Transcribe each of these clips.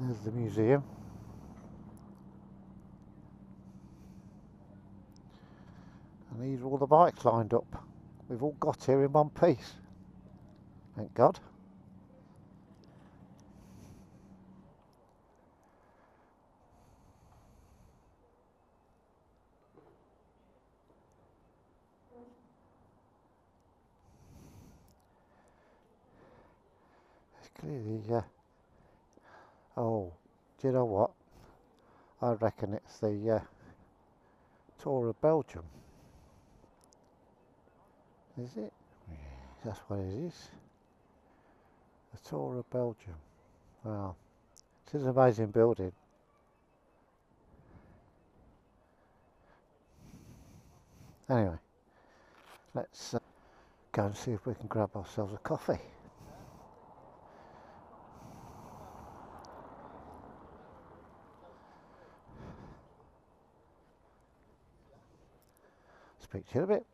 There's the museum. And these are all the bikes lined up. We've all got here in one piece. Thank God. It's clearly, oh, do you know what? I reckon it's the tour of Belgium. Is it? Yeah, that's what it is. The tour of Belgium. Wow. This is an amazing building. Anyway, let's go and see if we can grab ourselves a coffee. Speak to you in a bit.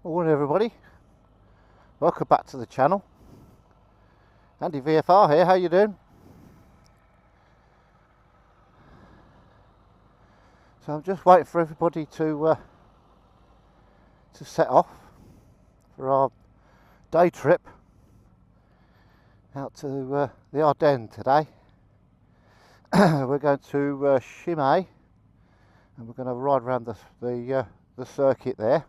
Morning everybody, welcome back to the channel. Andy VFR here, how you doing? So I'm just waiting for everybody to set off for our day trip out to the Ardenne today. We're going to Chimay and we're going to ride around the circuit there.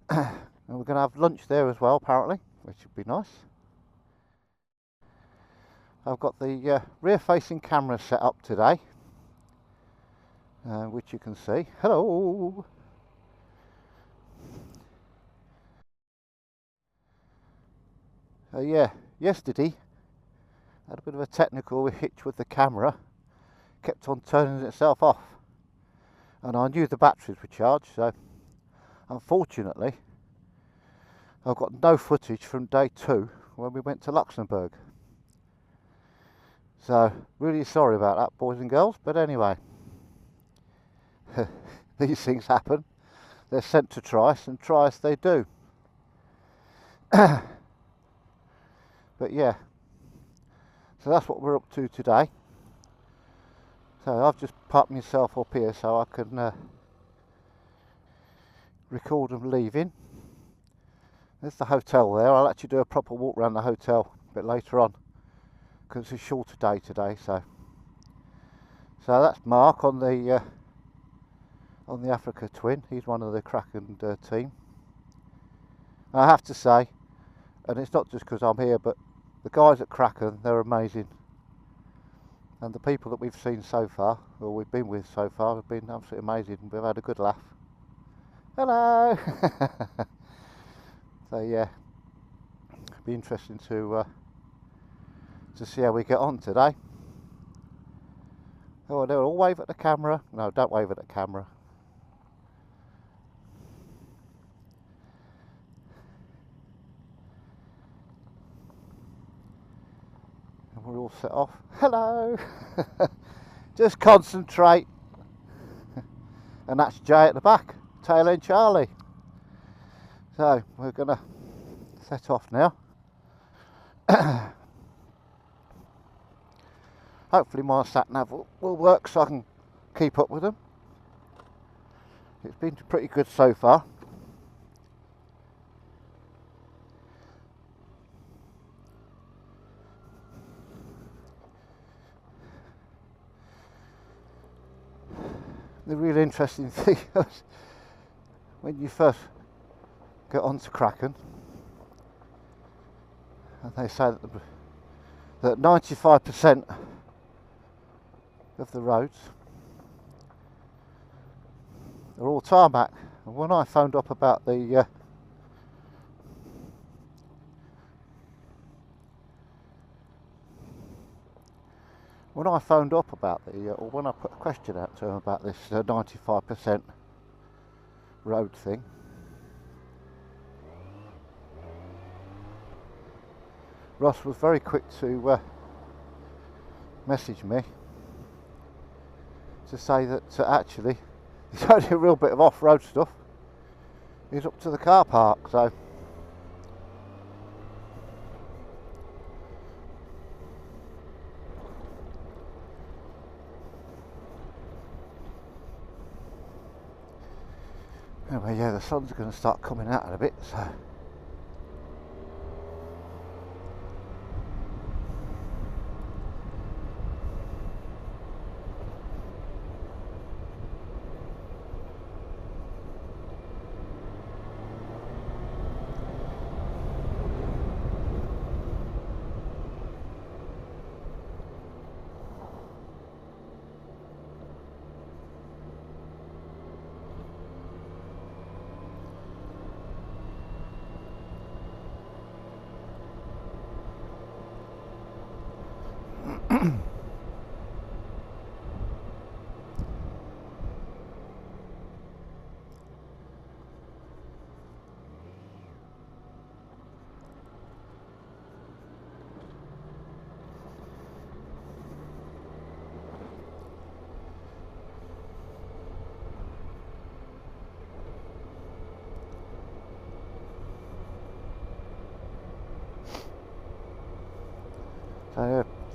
And we're going to have lunch there as well, apparently, which would be nice. I've got the rear facing camera set up today, which you can see. Hello! Yeah, yesterday I had a bit of a technical hitch with the camera, kept on turning itself off, and I knew the batteries were charged, so unfortunately I've got no footage from day 2 when we went to Luxembourg. So really sorry about that, boys and girls, but anyway, these things happen. They're sent to Trice, and Trice they do. But yeah, so that's what we're up to today. So I've just parked myself up here so I can record them leaving. There's the hotel there. I'll actually do a proper walk around the hotel a bit later on because it's a shorter day today. So that's Mark on the Africa Twin. He's one of the Kraken team. And I have to say, and it's not just because I'm here, but the guys at Kraken, they're amazing. And the people that we've seen so far, or we've been with so far, have been absolutely amazing. We've had a good laugh. Hello! So yeah, it'll be interesting to see how we get on today. Oh, they'll all wave at the camera. No, don't wave at the camera. And we're all set off. Hello! Just concentrate. And that's Jay at the back, tail end Charlie. So we're going to set off now. Hopefully my sat nav will work so I can keep up with them. It's been pretty good so far. The really interesting thing is when you first get onto Kraken, and they say that 95% of the roads are all tarmac. And when I phoned up about the when I put a question out to them about this 95% road thing, Ross was very quick to message me to say that actually it's only a real bit of off-road stuff is up to the car park. So anyway, yeah, the sun's going to start coming out in a bit, so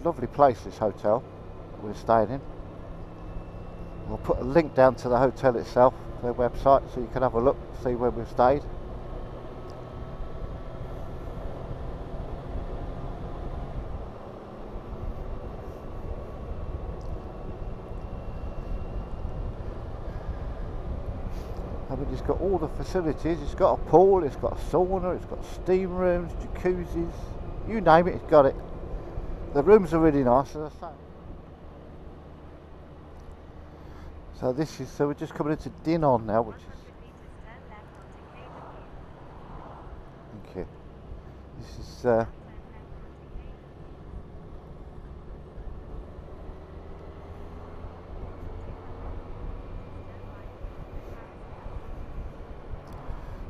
Lovely place, this hotel that we're staying in. I'll put a link down to the hotel itself, their website, so you can have a look, see where we've stayed. I mean, it's got all the facilities. It's got a pool, it's got a sauna, it's got steam rooms, jacuzzis, you name it, it's got it. The rooms are really nice, as I say. So we're just coming into Dinnon now, which is... Thank you. This is...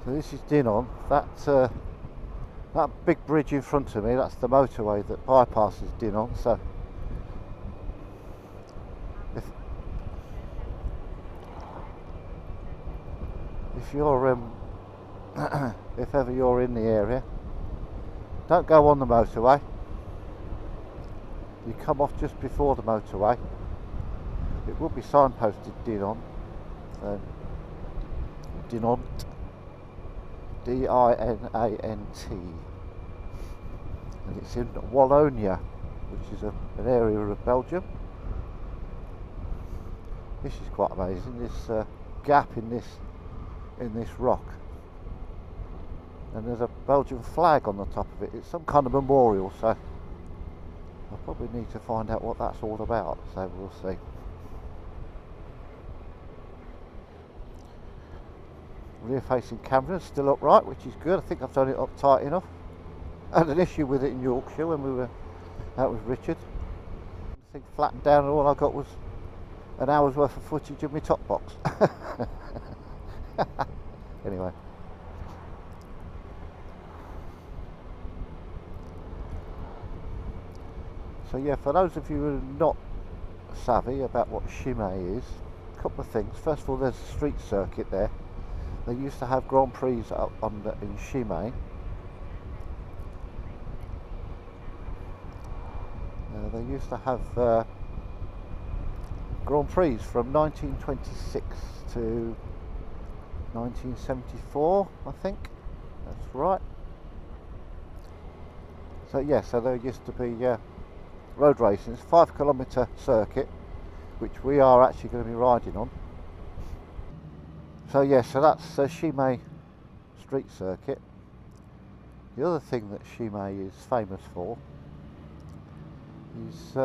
So this is Dinnon. That big bridge in front of me, that's the motorway that bypasses Dinnon. So if you're if ever you're in the area, don't go on the motorway. You come off just before the motorway. It will be signposted Dinnon. Dinant. D-I-N-A-N-T, and it's in Wallonia, which is an area of Belgium. This is quite amazing. This gap in this rock, and there's a Belgian flag on the top of it. It's some kind of memorial, so I probably need to find out what that's all about. So we'll see. Rear facing camera is still upright, which is good. I think I've done it up tight enough. I had an issue with it in Yorkshire when we were out with Richard. The thing flattened down and all I got was an hour's worth of footage of my top box. Anyway. So yeah, for those of you who are not savvy about what Chimay is, a couple of things. First of all, there's a street circuit there. They used to have Grand Prix up in Chimay. They used to have Grand Prix from 1926 to 1974, I think. That's right. So yeah, so there used to be road racing. It's a 5-kilometre circuit, which we are actually going to be riding on. So yeah, so that's Chimay street circuit. The other thing that Chimay is famous for is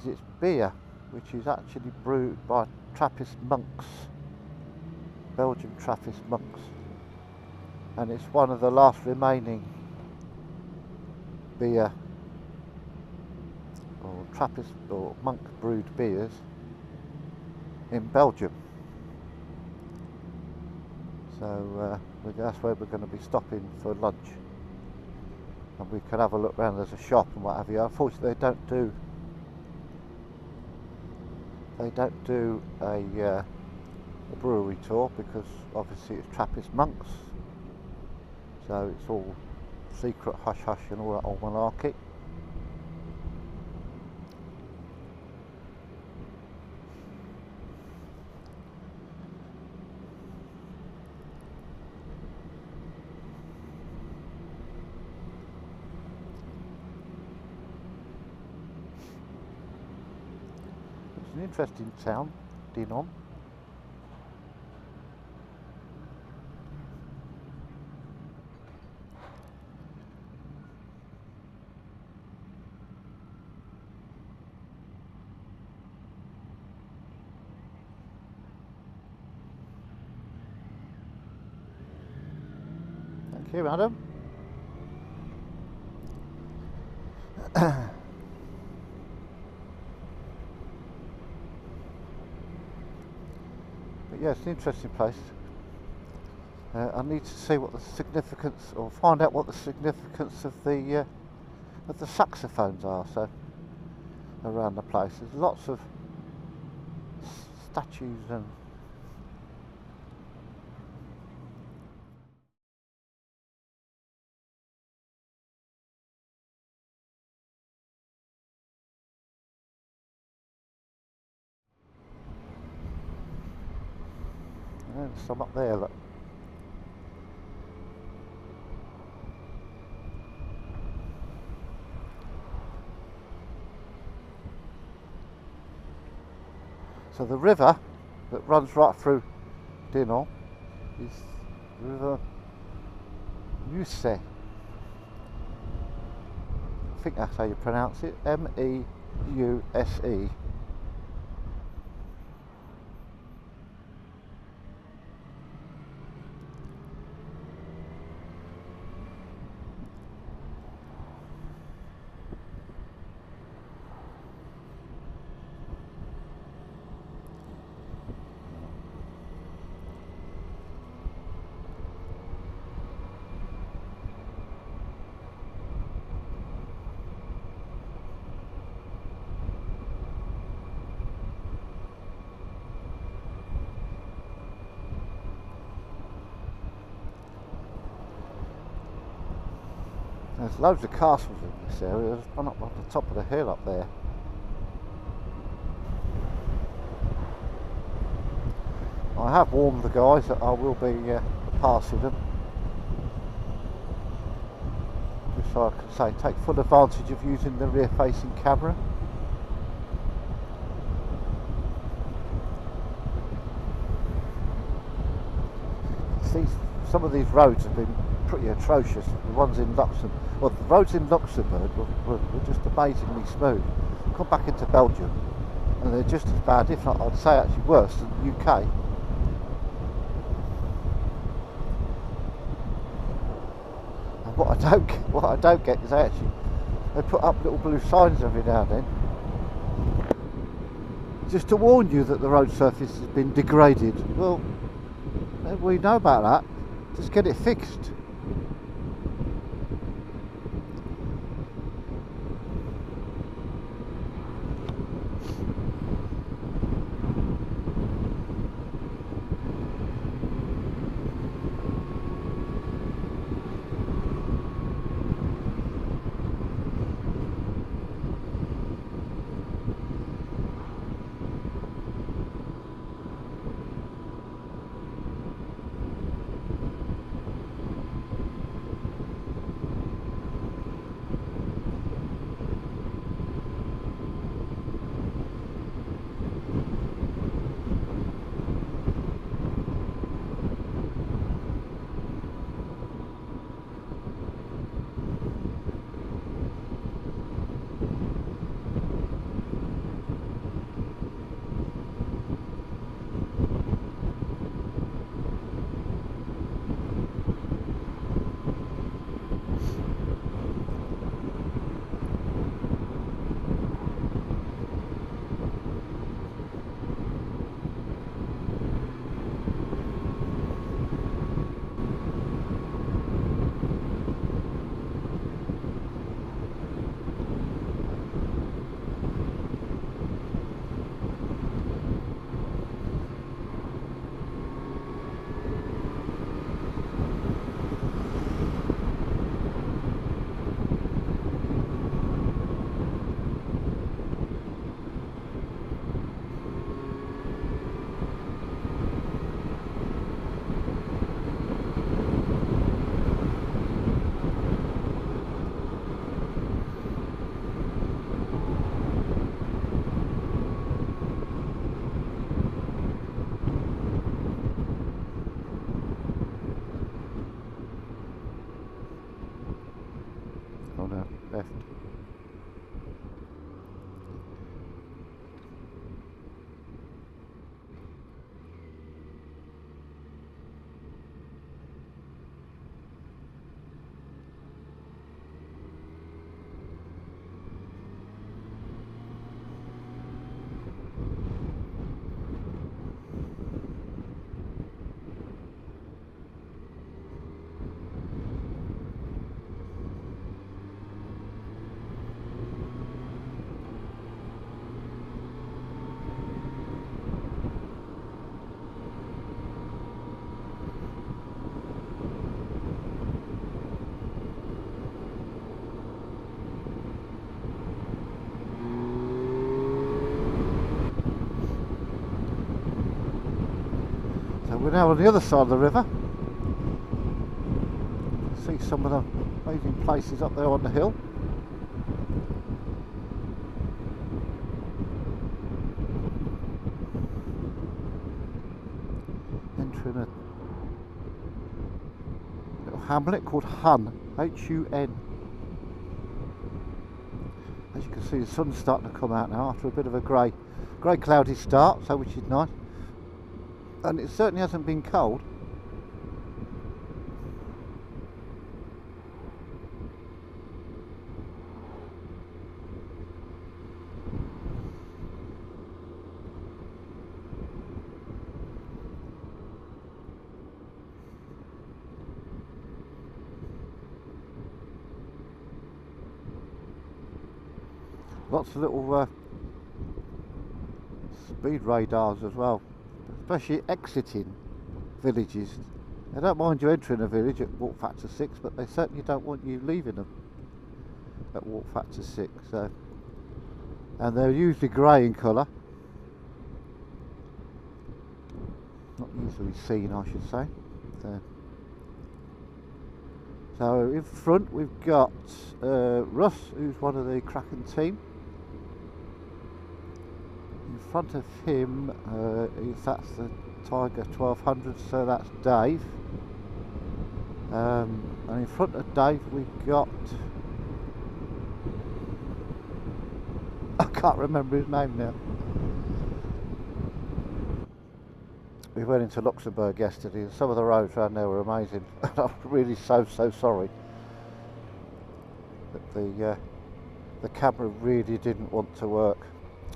its beer, which is actually brewed by Trappist monks, Belgian Trappist monks, and it's one of the last remaining beer or Trappist or monk brewed beers in Belgium. So that's where we're going to be stopping for lunch, and we can have a look around. There's a shop and what have you. Unfortunately, they don't do a brewery tour because obviously it's Trappist monks, so it's all secret, hush hush and all that old malarkey. It's an interesting town, Dinnon. Thank you, madam. But yeah, it's an interesting place. I need to see what the significance, or find out what the significance of the saxophones are. So around the place, there's lots of statues and There's some up there, look. So the river that runs right through Dinant is the River Meuse. I think that's how you pronounce it, M-E-U-S-E. There's loads of castles in this area. There's one up on the top of the hill up there. I have warned the guys that I will be passing them. Just so I can say, take full advantage of using the rear facing camera. See, some of these roads have been pretty atrocious. The ones in Luxembourg, well, the roads in Luxembourg were just amazingly smooth. Come back into Belgium and they're just as bad, if not I'd say actually worse than the UK. And what I don't get is they put up little blue signs every now and then just to warn you that the road surface has been degraded. Well, we know about that. Just get it fixed. we're now on the other side of the river. See some of the amazing places up there on the hill. Entering a little hamlet called Hun, H-U-N. As you can see, the sun's starting to come out now after a bit of a grey cloudy start, so which is nice. And it certainly hasn't been cold. Lots of little speed radars as well, especially exiting villages. They don't mind you entering a village at walk factor 6, but they certainly don't want you leaving them at walk factor 6. So, and they're usually grey in colour, not easily seen, I should say. So in front we've got Russ, who's one of the Kraken team. In front of him, that's the Tiger 1200, so that's Dave. And in front of Dave we've got, I can't remember his name now. We went into Luxembourg yesterday and some of the roads around there were amazing. I'm really so sorry that the camera really didn't want to work.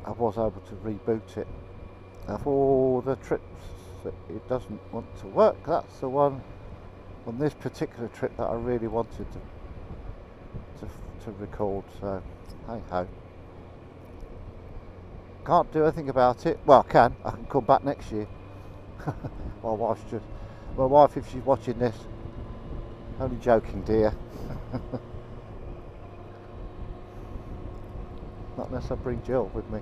I was able to reboot it. Of all the trips that it doesn't want to work, that's the one on this particular trip that I really wanted to record. So hey ho. Can't do anything about it. Well, I can come back next year. My wife, if she's watching this, only joking, dear. Not unless I bring Jill with me.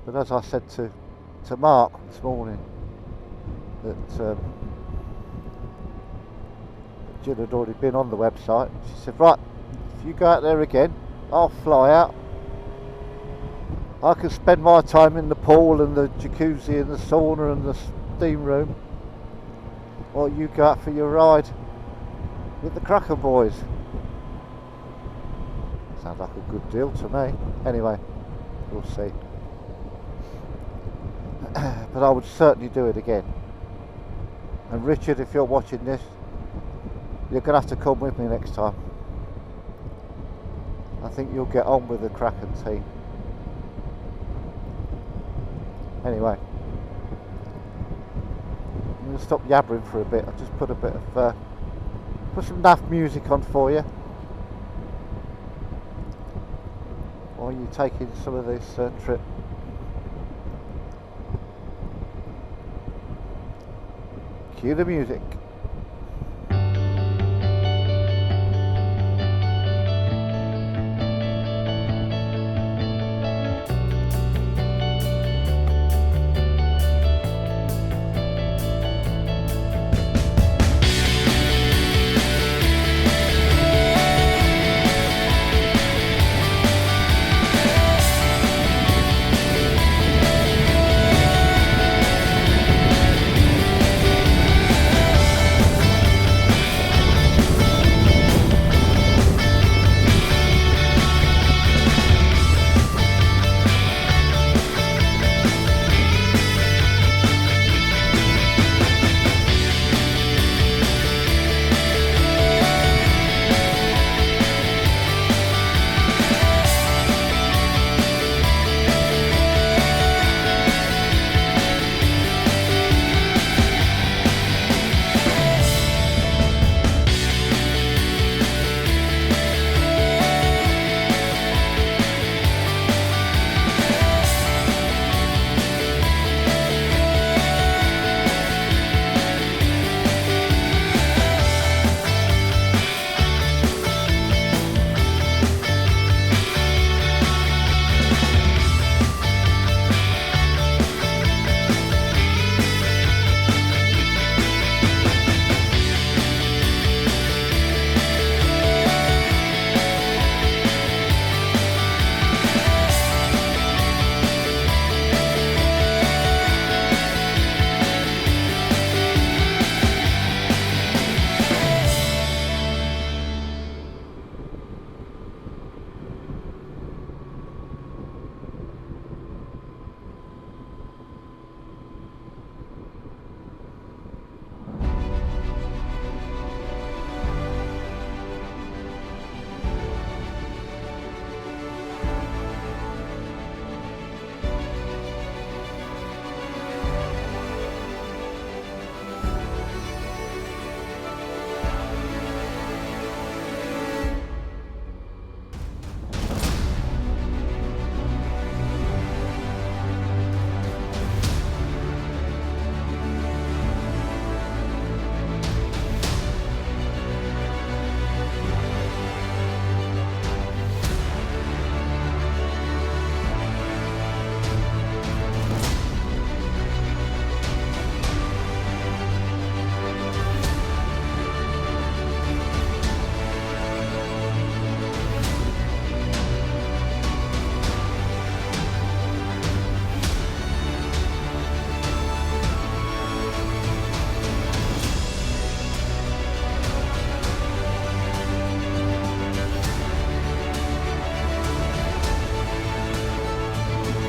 But as I said to Mark this morning, that Jill had already been on the website. She said, right, if you go out there again, I'll fly out. I can spend my time in the pool and the jacuzzi and the sauna and the steam room, or you go out for your ride with the Kraken boys. Sounds like a good deal to me. Anyway, we'll see. But I would certainly do it again. And Richard, if you're watching this, you're going to have to come with me next time. I think you'll get on with the Kraken team. Anyway, I'm going to stop yabbering for a bit. I'll just put a bit of put some naff music on for you while you're taking some of this trip. Cue the music.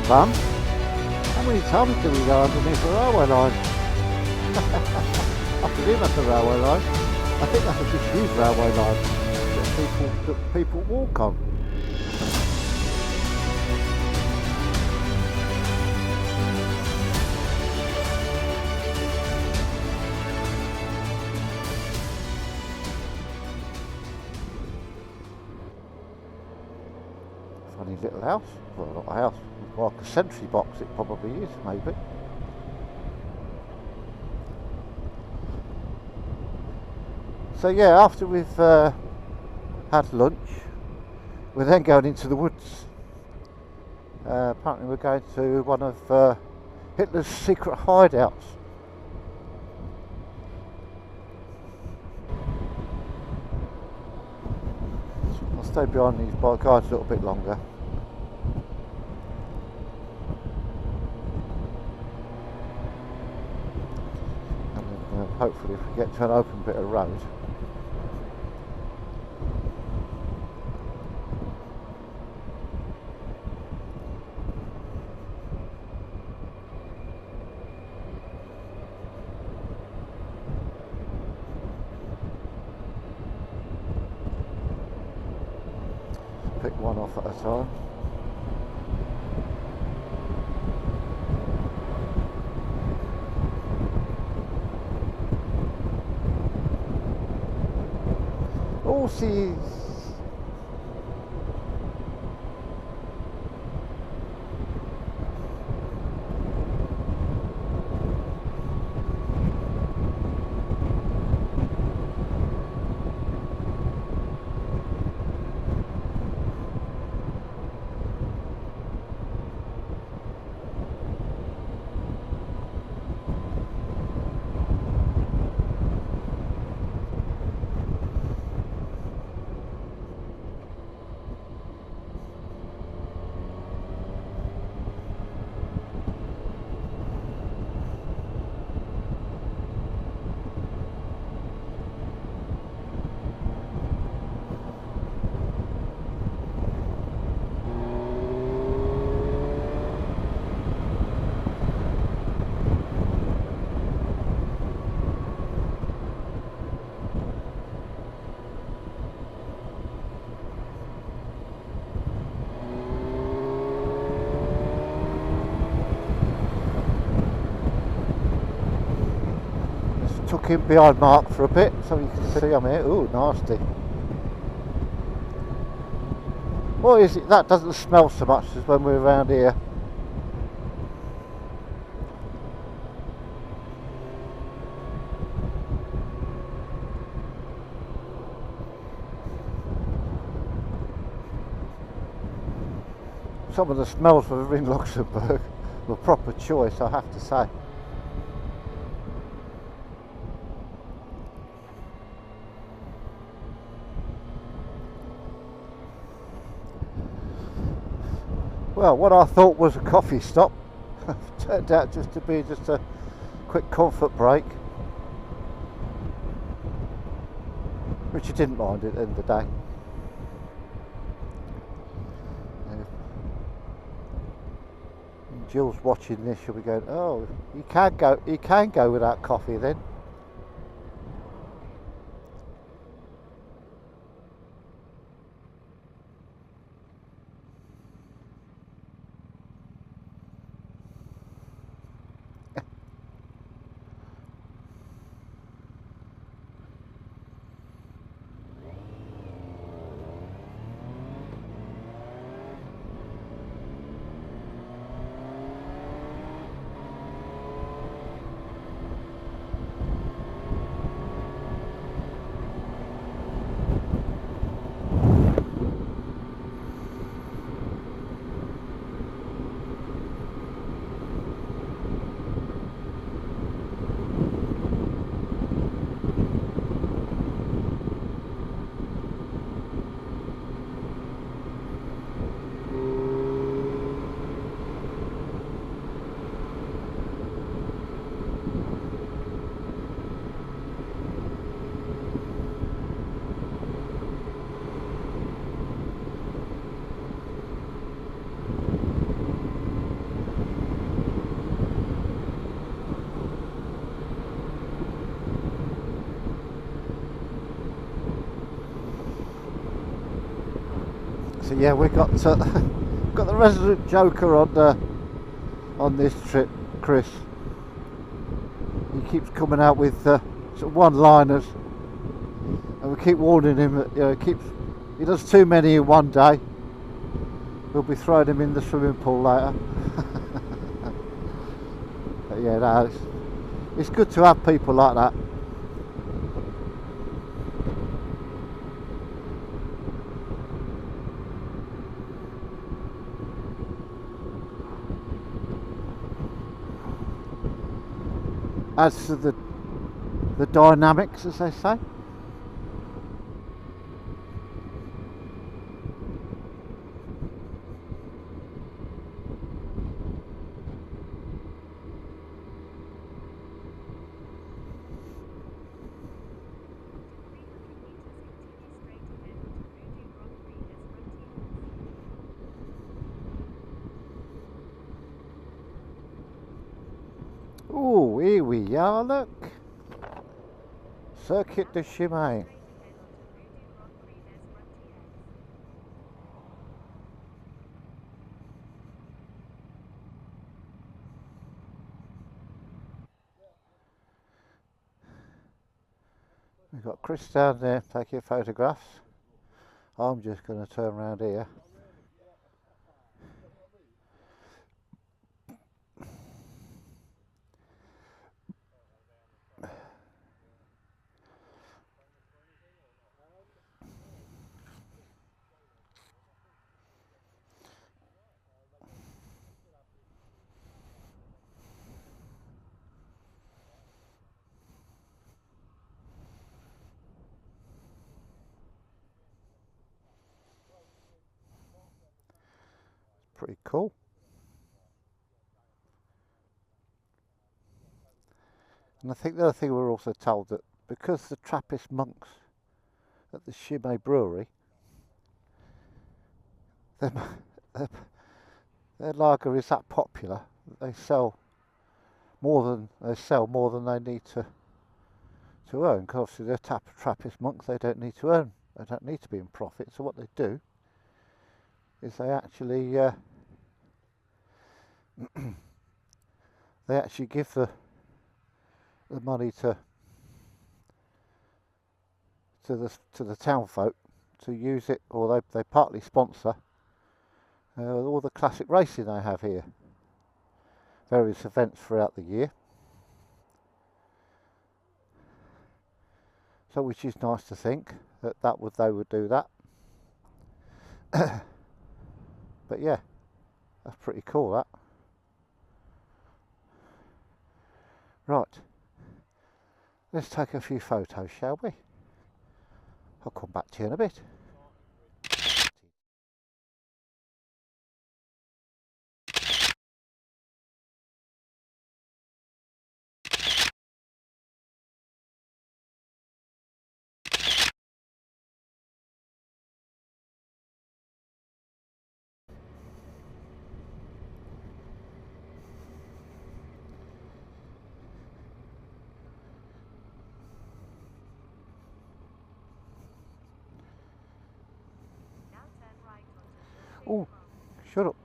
fun. How many times do we go underneath a railway line? I presume that's a railway line. I think that's a disused railway line that people walk on. Funny little house. Well, not a house. Like a sentry box it probably is, maybe. So yeah, after we've had lunch, we're then going into the woods. Apparently we're going to one of Hitler's secret hideouts. I'll stay behind these guides a little bit longer. And then hopefully if we get to an open bit of road, pick one off at a time. Horses. Took him behind Mark for a bit so you can see I'm here. Ooh, nasty. What is it? That doesn't smell so much as when we're around here. Some of the smells were in Luxembourg were proper choice, I have to say. Well, what I thought was a coffee stop turned out just to be just a quick comfort break, which you didn't mind at the end of the day. And Jill's watching this, she'll be going, "Oh, you can go without coffee then." So yeah, we got got the resident joker on this trip, Chris. He keeps coming out with sort of one-liners, and we keep warning him that, you know, he does too many in one day. We'll be throwing him in the swimming pool later. But yeah, no, it's good to have people like that. Adds to the dynamics, as they say. Oh, here we are, look. Circuit de Chemin. We've got Chris down there taking photographs. I'm just going to turn around here. Pretty cool. And I think the other thing we're also told that because the Trappist monks at the Chimay brewery, their lager is that popular that they sell more than they need to earn. Because obviously they're Trappist monks, they don't need to earn, they don't need to be in profit. So what they do is they actually give the money to the town folk to use it, or they partly sponsor all the classic racing they have here, various events throughout the year. So which is nice to think that they would do that. But yeah, that's pretty cool, that. Right, let's take a few photos, shall we? I'll come back to you in a bit. Oh, shut up.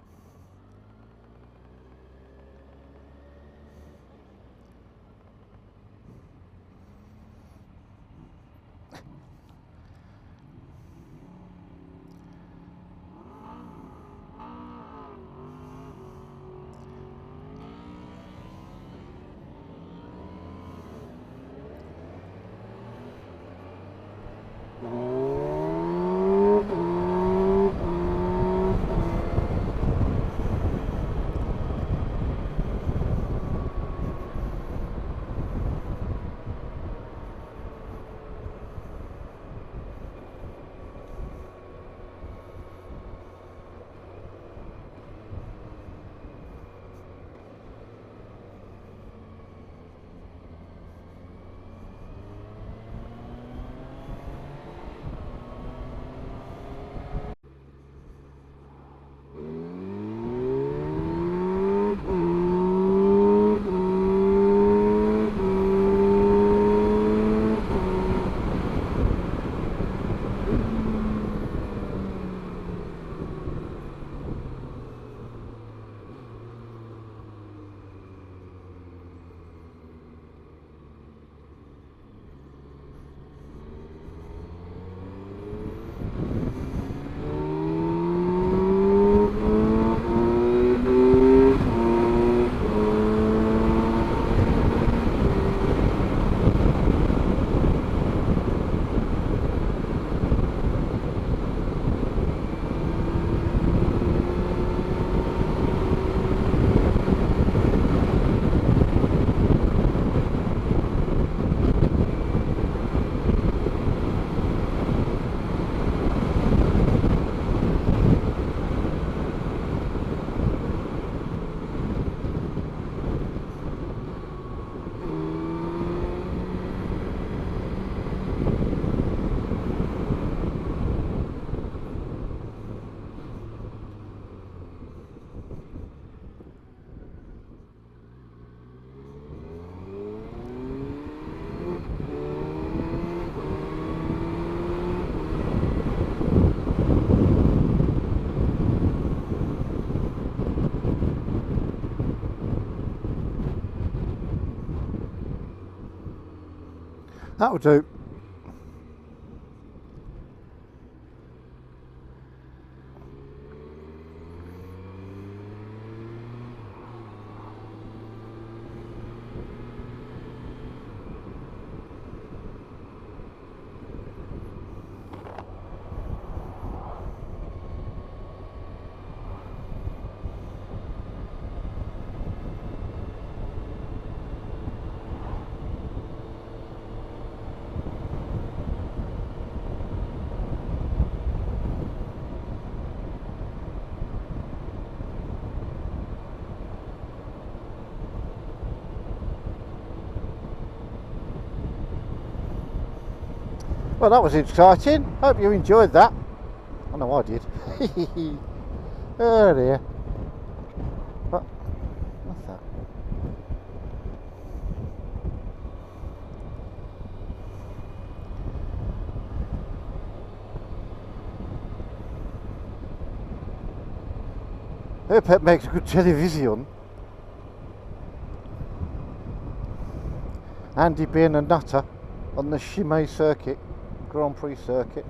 That'll do. Well, that was exciting. Hope you enjoyed that. I know I did. Oh dear. What's that? I hope that makes good television. Andy being a nutter on the Chimay circuit, Grand Prix circuit.